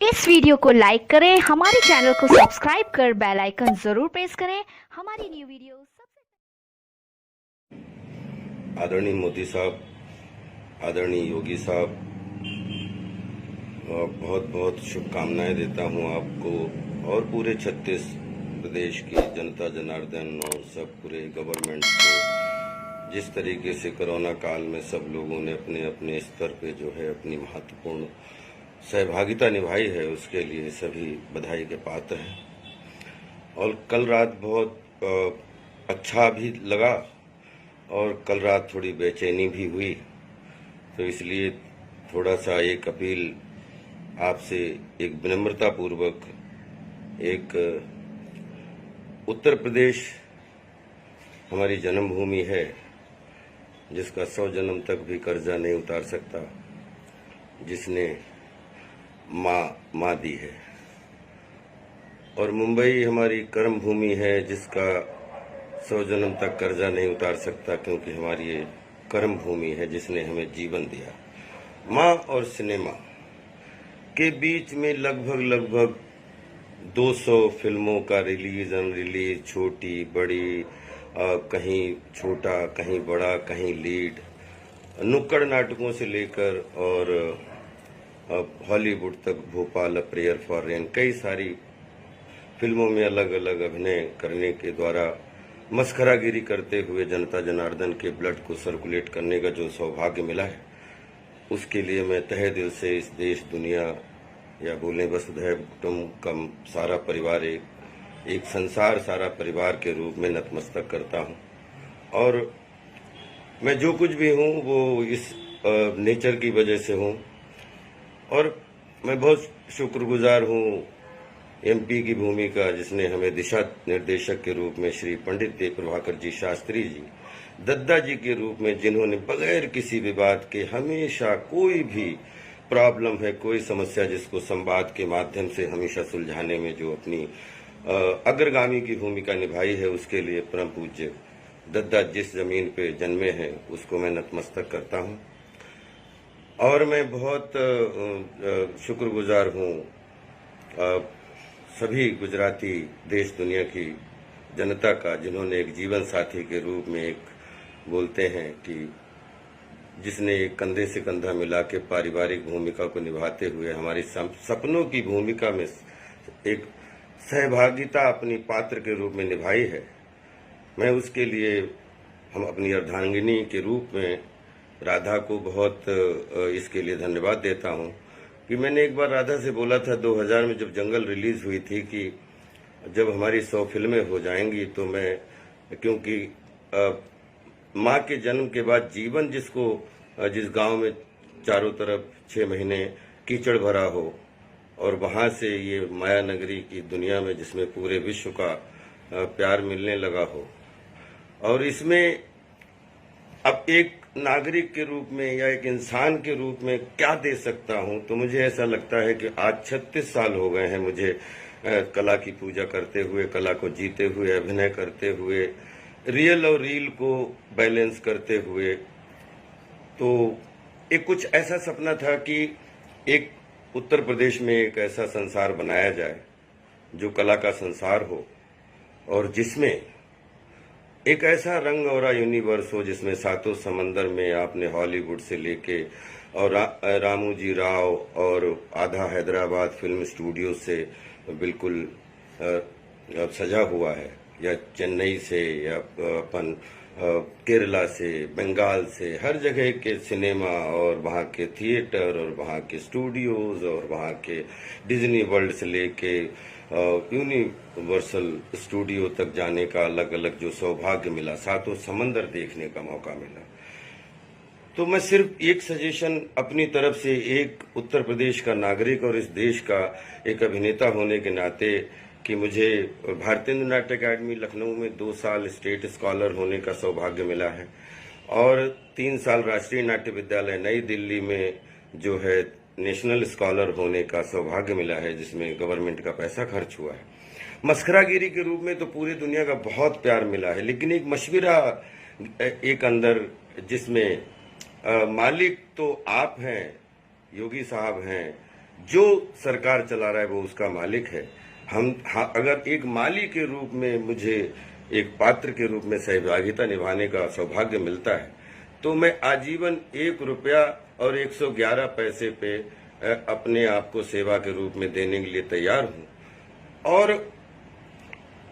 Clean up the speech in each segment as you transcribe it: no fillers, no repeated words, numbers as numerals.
इस वीडियो को लाइक करें, हमारे चैनल को सब्सक्राइब कर बेल आइकन जरूर प्रेस करें हमारी न्यू वीडियो सबसे। आदरणीय मोदी साहब, आदरणीय योगी साहब, बहुत बहुत शुभकामनाएं देता हूं आपको और पूरे छत्तीस प्रदेश की जनता जनार्दन और सब पूरे गवर्नमेंट को। जिस तरीके से कोरोना काल में सब लोगों ने अपने अपने स्तर पे जो है अपनी महत्वपूर्ण सहभागिता निभाई है, उसके लिए सभी बधाई के पात्र हैं। और कल रात बहुत अच्छा भी लगा और कल रात थोड़ी बेचैनी भी हुई, तो इसलिए थोड़ा सा एक अपील आपसे, एक विनम्रता पूर्वक, एक उत्तर प्रदेश हमारी जन्मभूमि है जिसका 100 जन्म तक भी कर्जा नहीं उतार सकता, जिसने माँ दी है। और मुंबई हमारी कर्म भूमि है जिसका 100 जन्म तक कर्जा नहीं उतार सकता, क्योंकि हमारी ये कर्म भूमि है जिसने हमें जीवन दिया। माँ और सिनेमा के बीच में लगभग 200 फिल्मों का रिलीज अनरिलीज, छोटी बड़ी, कहीं छोटा कहीं बड़ा कहीं लीड, नुक्कड़ नाटकों से लेकर और हॉलीवुड तक, Bhopal a prayer for rain, कई सारी फिल्मों में अलग अलग अभिनय करने के द्वारा मस्खरागिरी करते हुए जनता जनार्दन के ब्लड को सर्कुलेट करने का जो सौभाग्य मिला है, उसके लिए मैं तहे दिल से इस देश दुनिया, या बोलें वसुधैव कुटुंबकम, सारा परिवार एक संसार, सारा परिवार के रूप में नतमस्तक करता हूँ। और मैं जो कुछ भी हूँ वो इस नेचर की वजह से हूँ। और मैं बहुत शुक्रगुजार हूँ एमपी की भूमि का, जिसने हमें दिशा निर्देशक के रूप में श्री पंडित देव प्रभाकर जी शास्त्री जी, दद्दा जी के रूप में, जिन्होंने बगैर किसी विवाद के हमेशा कोई भी प्रॉब्लम है, कोई समस्या जिसको संवाद के माध्यम से हमेशा सुलझाने में जो अपनी अग्रगामी की भूमिका निभाई है, उसके लिए परम पूज्य दद्दा जिस जमीन पे जन्मे हैं उसको मैं नतमस्तक करता हूँ। और मैं बहुत शुक्रगुजार हूँ सभी गुजराती देश दुनिया की जनता का, जिन्होंने एक जीवन साथी के रूप में, एक बोलते हैं कि जिसने एक कंधे से कंधा मिला के पारिवारिक भूमिका को निभाते हुए हमारी सपनों की भूमिका में एक सहभागिता अपनी पात्र के रूप में निभाई है। मैं उसके लिए हम अपनी अर्धांगिनी के रूप में राधा को बहुत इसके लिए धन्यवाद देता हूं कि मैंने एक बार राधा से बोला था 2000 में, जब जंगल रिलीज हुई थी, कि जब हमारी 100 फिल्में हो जाएंगी तो मैं, क्योंकि माँ के जन्म के बाद जीवन जिस गांव में चारों तरफ 6 महीने कीचड़ भरा हो, और वहां से ये माया नगरी की दुनिया में जिसमें पूरे विश्व का प्यार मिलने लगा हो, और इसमें अब एक नागरिक के रूप में या एक इंसान के रूप में क्या दे सकता हूं, तो मुझे ऐसा लगता है कि आज 36 साल हो गए हैं मुझे कला की पूजा करते हुए, कला को जीते हुए, अभिनय करते हुए, रियल और रील को बैलेंस करते हुए। तो एक कुछ ऐसा सपना था कि एक उत्तर प्रदेश में एक ऐसा संसार बनाया जाए जो कला का संसार हो, और जिसमें एक ऐसा रंग और यूनिवर्स हो जिसमें सातों समंदर में आपने हॉलीवुड से लेके और रामू जी राव और आधा हैदराबाद फिल्म स्टूडियो से बिल्कुल सजा हुआ है, या चेन्नई से, या अपन केरला से, बंगाल से, हर जगह के सिनेमा और वहाँ के थिएटर और वहाँ के स्टूडियोज और वहाँ के डिज्नी वर्ल्ड से लेके यूनिवर्सल स्टूडियो तक जाने का अलग अलग जो सौभाग्य मिला, सातों समंदर देखने का मौका मिला। तो मैं सिर्फ एक सजेशन अपनी तरफ से, एक उत्तर प्रदेश का नागरिक और इस देश का एक अभिनेता होने के नाते, कि मुझे भारतीय नाट्य अकादमी लखनऊ में 2 साल स्टेट स्कॉलर होने का सौभाग्य मिला है, और 3 साल राष्ट्रीय नाट्य विद्यालय नई दिल्ली में जो है नेशनल स्कॉलर होने का सौभाग्य मिला है, जिसमें गवर्नमेंट का पैसा खर्च हुआ है। मस्खरागिरी के रूप में तो पूरी दुनिया का बहुत प्यार मिला है, लेकिन एक मशवरा एक अंदर, जिसमें मालिक तो आप हैं, योगी साहब हैं, जो सरकार चला रहा है वो उसका मालिक है। अगर एक माली के रूप में मुझे एक पात्र के रूप में सहभागिता निभाने का सौभाग्य मिलता है तो मैं आजीवन 1 रुपया और 111 पैसे पे अपने आप को सेवा के रूप में देने के लिए तैयार हूं। और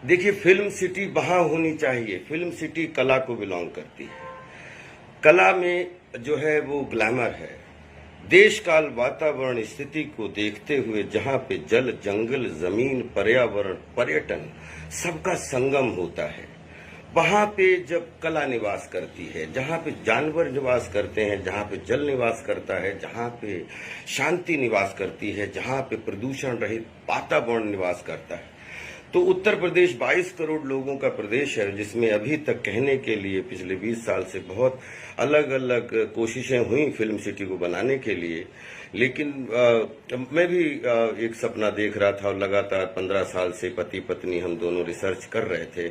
देखिए, फिल्म सिटी वहां होनी चाहिए। फिल्म सिटी कला को बिलोंग करती है। कला में जो है वो ग्लैमर है। देश काल वातावरण स्थिति को देखते हुए जहां पे जल, जंगल, जमीन, पर्यावरण, पर्यटन सबका संगम होता है, वहां पे जब कला निवास करती है, जहां पे जानवर निवास करते हैं, जहां पे जल निवास करता है, जहां पे शांति निवास करती है, जहां पे प्रदूषण रहित वातावरण निवास करता है, तो उत्तर प्रदेश 22 करोड़ लोगों का प्रदेश है, जिसमें अभी तक कहने के लिए पिछले 20 साल से बहुत अलग अलग कोशिशें हुई फिल्म सिटी को बनाने के लिए। लेकिन मैं भी एक सपना देख रहा था और लगातार 15 साल से पति पत्नी हम दोनों रिसर्च कर रहे थे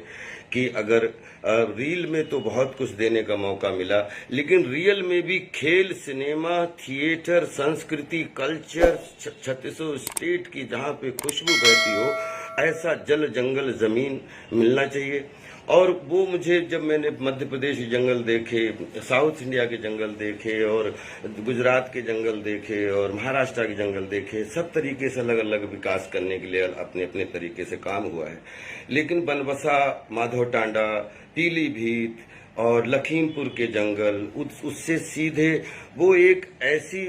कि अगर रील में तो बहुत कुछ देने का मौका मिला, लेकिन रियल में भी खेल, सिनेमा, थिएटर, संस्कृति, कल्चर, 36 स्टेट की जहां पे खुशबू बहती हो, ऐसा जल, जंगल, जमीन मिलना चाहिए। और वो मुझे, जब मैंने मध्य प्रदेश के जंगल देखे, साउथ इंडिया के जंगल देखे और गुजरात के जंगल देखे और महाराष्ट्र के जंगल देखे, सब तरीके से अलग अलग विकास करने के लिए अपने अपने तरीके से काम हुआ है। लेकिन बनबसा, माधव टांडा, पीलीभीत और लखीमपुर के जंगल, उससे सीधे वो एक ऐसी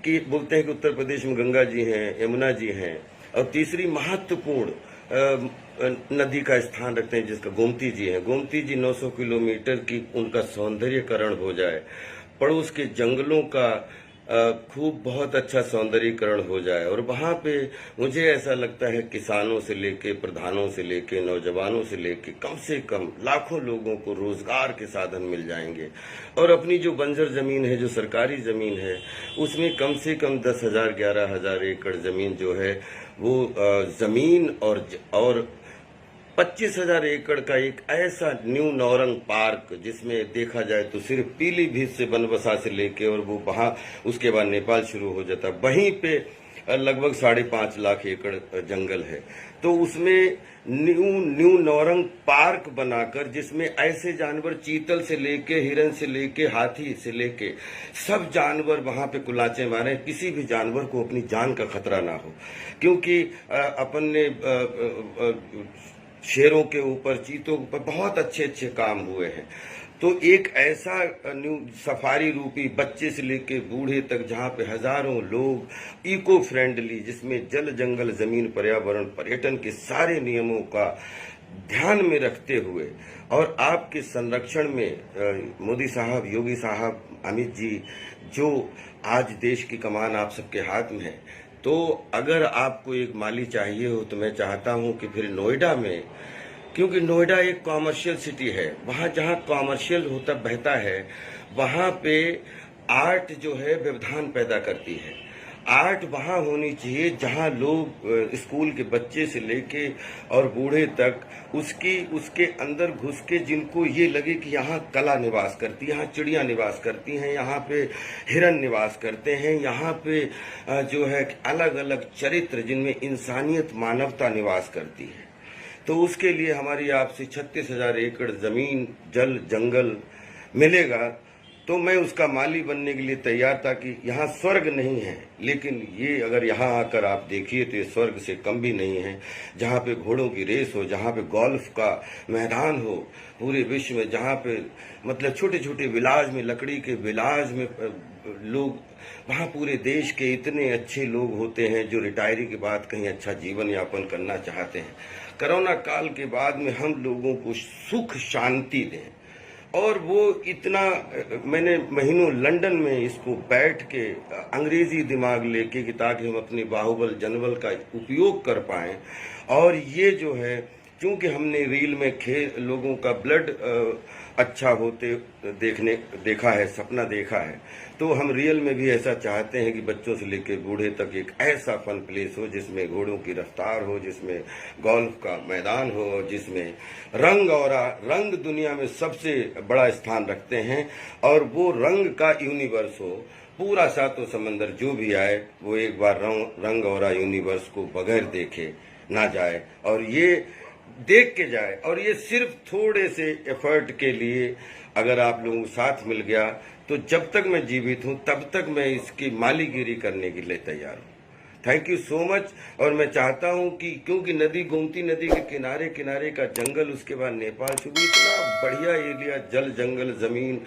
कि बोलते हैं कि उत्तर प्रदेश में गंगा जी हैं, यमुना जी हैं, और तीसरी महत्वपूर्ण नदी का स्थान रखते हैं जिसका गोमती जी है। गोमती जी 900 किलोमीटर की उनका सौंदर्यकरण हो जाए, पड़ोस के जंगलों का खूब बहुत अच्छा सौंदर्यीकरण हो जाए, और वहां पे मुझे ऐसा लगता है किसानों से लेके, प्रधानों से लेके, नौजवानों से लेके कम से कम लाखों लोगों को रोजगार के साधन मिल जाएंगे। और अपनी जो बंजर जमीन है, जो सरकारी जमीन है, उसमें कम से कम 10,000 11,000 एकड़ जमीन जो है वो जमीन और 25,000 एकड़ का एक ऐसा न्यू नौरंग पार्क, जिसमें देखा जाए तो सिर्फ पीलीभीत से, बनबसा से लेके और वो वहां उसके बाद नेपाल शुरू हो जाता, वहीं पे लगभग 5.5 लाख एकड़ जंगल है। तो उसमें न्यू नौरंग पार्क बनाकर, जिसमें ऐसे जानवर, चीतल से लेके, हिरन से लेके, हाथी से लेके सब जानवर वहां पे कुलाचे मारे, किसी भी जानवर को अपनी जान का खतरा ना हो। क्योंकि अपन ने शेरों के ऊपर, चीतों के ऊपर बहुत अच्छे अच्छे काम हुए हैं। तो एक ऐसा न्यू सफारी रूपी, बच्चे से लेके बूढ़े तक, जहां पे हजारों लोग इको फ्रेंडली, जिसमें जल, जंगल, जमीन, पर्यावरण, पर्यटन के सारे नियमों का ध्यान में रखते हुए और आपके संरक्षण में मोदी साहब, योगी साहब, अमित जी, जो आज देश की कमान आप सबके हाथ में है, तो अगर आपको एक माली चाहिए हो तो मैं चाहता हूं कि फिर नोएडा में, क्योंकि नोएडा एक कॉमर्शियल सिटी है, वहां जहां कॉमर्शियल होता बहता है, वहां पे आर्ट जो है व्यवधान पैदा करती है। आर्ट वहां होनी चाहिए जहां लोग, स्कूल के बच्चे से लेके और बूढ़े तक, उसके अंदर घुस के जिनको ये लगे कि यहाँ कला निवास करती है, यहाँ चिड़िया निवास करती हैं, यहाँ पे हिरन निवास करते हैं, यहाँ पे जो है अलग अलग चरित्र जिनमें इंसानियत, मानवता निवास करती है। तो उसके लिए हमारी आपसे 36,000 एकड़ जमीन, जल, जंगल मिलेगा तो मैं उसका माली बनने के लिए तैयार था। कि यहाँ स्वर्ग नहीं है, लेकिन ये अगर यहाँ आकर आप देखिए तो ये स्वर्ग से कम भी नहीं है। जहाँ पे घोड़ों की रेस हो, जहाँ पे गोल्फ का मैदान हो पूरे विश्व में, जहाँ पे मतलब छोटे छोटे विलाज में, लकड़ी के विलाज में लोग, वहाँ पूरे देश के इतने अच्छे लोग होते हैं जो रिटायरी के बाद कहीं अच्छा जीवन यापन करना चाहते हैं। कोरोना काल के बाद में हम लोगों को सुख शांति दें, और वो इतना, मैंने महीनों लंदन में इसको बैठ के अंग्रेजी दिमाग लेके कि ताकि हम अपने बाहुबल जनबल का उपयोग कर पाएं। और ये जो है, क्योंकि हमने रील में लोगों का ब्लड अच्छा होते देखा है, सपना देखा है, तो हम रियल में भी ऐसा चाहते हैं कि बच्चों से लेकर बूढ़े तक एक ऐसा फन प्लेस हो जिसमें घोड़ों की रफ्तार हो, जिसमें गोल्फ का मैदान हो, जिसमें रंग दुनिया में सबसे बड़ा स्थान रखते हैं, और वो रंग का यूनिवर्स हो, पूरा सातों समंदर जो भी आए वो एक बार रंग और यूनिवर्स को बगैर देखे ना जाए, और ये देख के जाए। और ये सिर्फ थोड़े से एफर्ट के लिए अगर आप लोगों को साथ मिल गया तो जब तक मैं जीवित हूं तब तक मैं इसकी मालीगिरी करने के लिए तैयार हूं। Thank you so much. और मैं चाहता हूं कि क्योंकि नदी, गोमती नदी के किनारे किनारे का जंगल, उसके बाद नेपाल शुरू, इतना बढ़िया एरिया, जल जंगल जमीन,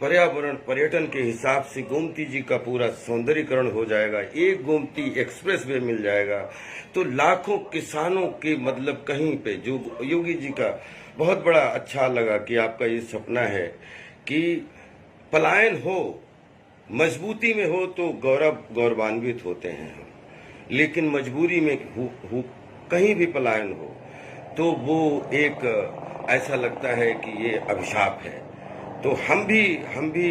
पर्यावरण, पर्यटन के हिसाब से गोमती जी का पूरा सौंदर्यीकरण हो जाएगा। एक गोमती एक्सप्रेस वे मिल जाएगा तो लाखों किसानों के मतलब कहीं पे, जो योगी जी का बहुत बड़ा अच्छा लगा कि आपका ये सपना है कि पलायन हो, मजबूती में हो तो गौरवान्वित होते हैं हम, लेकिन मजबूरी में कहीं भी पलायन हो तो वो एक ऐसा लगता है कि ये अभिशाप है। तो हम भी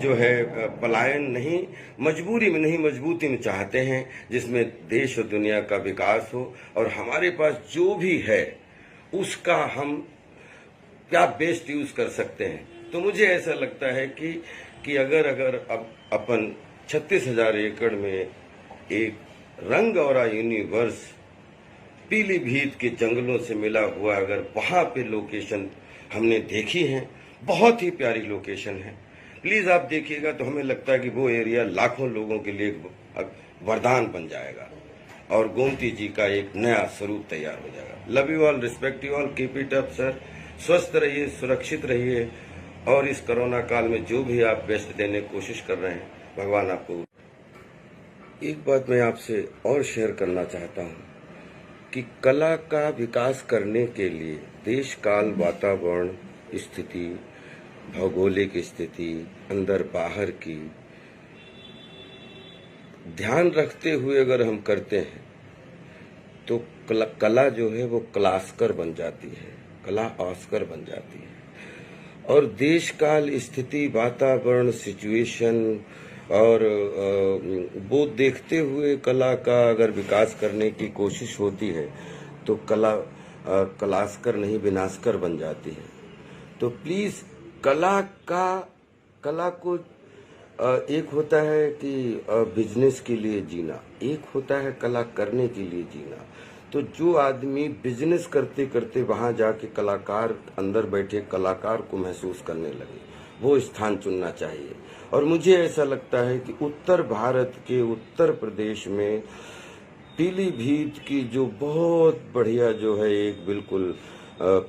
जो है पलायन नहीं, मजबूरी में नहीं, मजबूती में चाहते हैं जिसमें देश और दुनिया का विकास हो, और हमारे पास जो भी है उसका हम क्या बेस्ट यूज कर सकते हैं। तो मुझे ऐसा लगता है कि अगर अब अपन 36,000 एकड़ में एक रंग और यूनिवर्स पीलीभीत के जंगलों से मिला हुआ, अगर वहां पे लोकेशन हमने देखी है, बहुत ही प्यारी लोकेशन है, प्लीज आप देखिएगा तो हमें लगता है कि वो एरिया लाखों लोगों के लिए वरदान बन जाएगा और गोमती जी का एक नया स्वरूप तैयार हो जाएगा। Love you all, respect you all, keep it up sir. स्वस्थ रहिए, सुरक्षित रहिए, और इस कोरोना काल में जो भी आप बेस्ट देने की कोशिश कर रहे हैं, भगवान आपको। एक बात मैं आपसे और शेयर करना चाहता हूं कि कला का विकास करने के लिए देश काल, वातावरण, स्थिति, भौगोलिक स्थिति, अंदर बाहर की ध्यान रखते हुए अगर हम करते हैं तो कला जो है वो क्लास्कर बन जाती है, कला ऑस्कर बन जाती है। और देश काल, स्थिति, वातावरण, सिचुएशन और वो देखते हुए कला का अगर विकास करने की कोशिश होती है तो कला क्लास्कर नहीं विनाशकर बन जाती है। तो प्लीज कला को एक होता है कि बिजनेस के लिए जीना, एक होता है कला करने के लिए जीना। तो जो आदमी बिजनेस करते करते वहां जाके कलाकार, अंदर बैठे कलाकार को महसूस करने लगे, वो स्थान चुनना चाहिए। और मुझे ऐसा लगता है कि उत्तर भारत के उत्तर प्रदेश में पीलीभीत की जो बहुत बढ़िया जो है एक बिल्कुल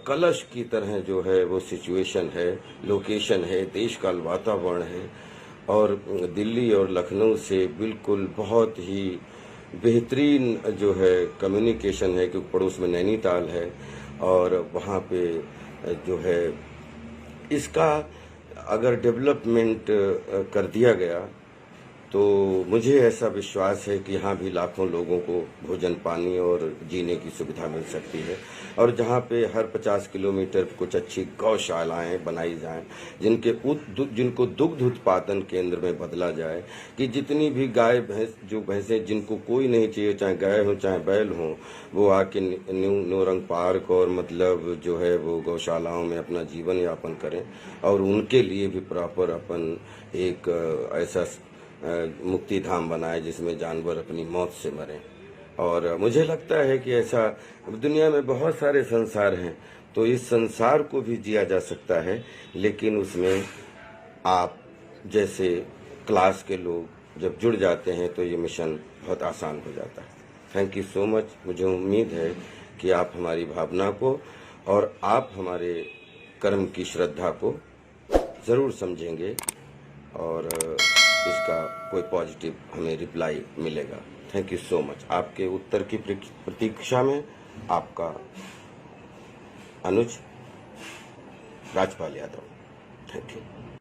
कलश की तरह जो है वो सिचुएशन है, लोकेशन है, देश का वातावरण है, और दिल्ली और लखनऊ से बिल्कुल बहुत ही बेहतरीन जो है कम्युनिकेशन है, क्योंकि पड़ोस में नैनीताल है और वहाँ पे जो है इसका अगर डेवलपमेंट कर दिया गया तो मुझे ऐसा विश्वास है कि यहाँ भी लाखों लोगों को भोजन, पानी और जीने की सुविधा मिल सकती है। और जहाँ पे हर 50 किलोमीटर कुछ अच्छी गौशालाएं बनाई जाएं, जिनको दुग्ध उत्पादन केंद्र में बदला जाए, कि जितनी भी गाय भैंस, जो भैंसें जिनको कोई नहीं चाहिए, चाहे गाय हो चाहे बैल हो, वो आके नौरंग पार्क और मतलब जो है वो गौशालाओं में अपना जीवन यापन करें, और उनके लिए भी प्रॉपर अपन एक ऐसा मुक्ति धाम बनाए जिसमें जानवर अपनी मौत से मरें। और मुझे लगता है कि ऐसा दुनिया में बहुत सारे संसार हैं, तो इस संसार को भी जिया जा सकता है, लेकिन उसमें आप जैसे क्लास के लोग जब जुड़ जाते हैं तो ये मिशन बहुत आसान हो जाता है। Thank you so much. मुझे उम्मीद है कि आप हमारी भावना को और आप हमारे कर्म की श्रद्धा को ज़रूर समझेंगे और इसका कोई पॉजिटिव हमें रिप्लाई मिलेगा। Thank you so much. आपके उत्तर की प्रतीक्षा में आपका अनुज राजपाल यादव। Thank you.